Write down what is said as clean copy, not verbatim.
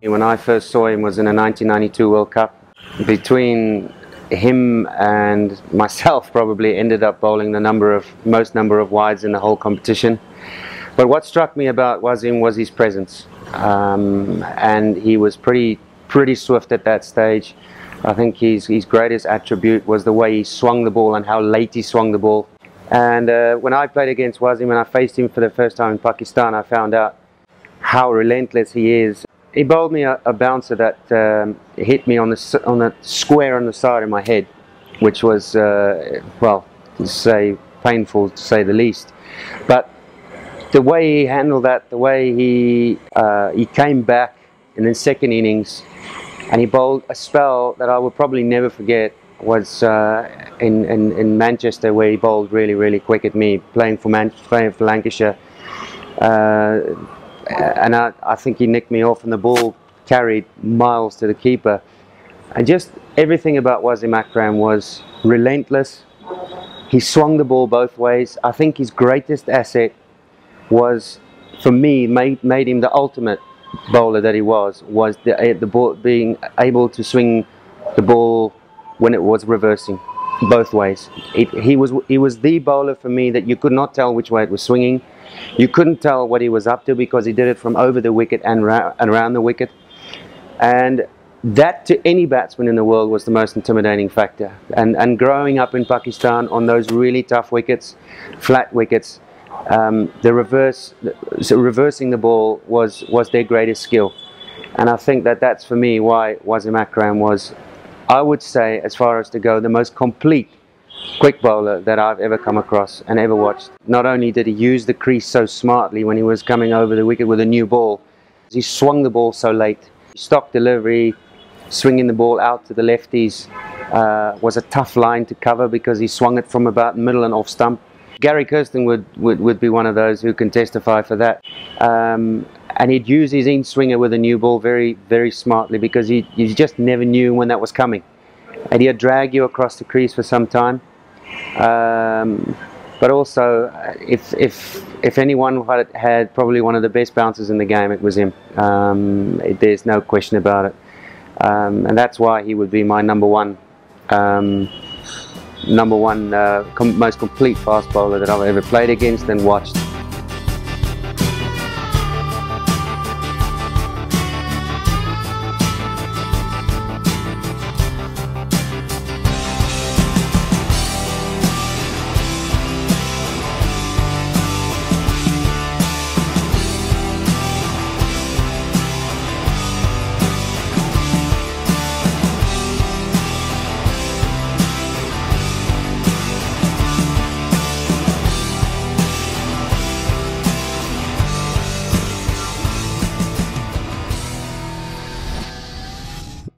When I first saw him was in a 1992 World Cup. Between him and myself probably ended up bowling the most number of wides in the whole competition. But what struck me about Wasim was his presence, and he was pretty swift at that stage. I think his greatest attribute was the way he swung the ball and how late he swung the ball. And when I played against Wasim and I faced him for the first time in Pakistan, I found out how relentless he is. He bowled me a bouncer that hit me on the square on the side of my head, which was, well, to say painful to say the least. But the way he handled that, the way he came back in the second innings, and he bowled a spell that I will probably never forget, was in Manchester, where he bowled really quick at me, playing for Lancashire. And I think he nicked me off and the ball carried miles to the keeper. And just everything about Wasim Akram was relentless. He swung the ball both ways. I think his greatest asset was, for me, made him the ultimate bowler that he was the ball, being able to swing the ball when it was reversing both ways. He was the bowler for me that you could not tell which way it was swinging. You couldn't tell what he was up to because he did it from over the wicket and around the wicket. And that, to any batsman in the world, was the most intimidating factor. And growing up in Pakistan on those really tough wickets, flat wickets, reversing the ball was their greatest skill. And I think that's for me why Wasim Akram was, I would say, as far as to go, the most complete quick bowler that I've ever come across and ever watched. Not only did he use the crease so smartly when he was coming over the wicket with a new ball, he swung the ball so late. Stock delivery, swinging the ball out to the lefties was a tough line to cover because he swung it from about middle and off stump. Gary Kirsten would be one of those who can testify for that. And he'd use his in-swinger with a new ball very smartly, because you just never knew when that was coming. And he'd drag you across the crease for some time. But also, if anyone had probably one of the best bouncers in the game, it was him. There's no question about it. And that's why he would be my number one most complete fast bowler that I've ever played against and watched.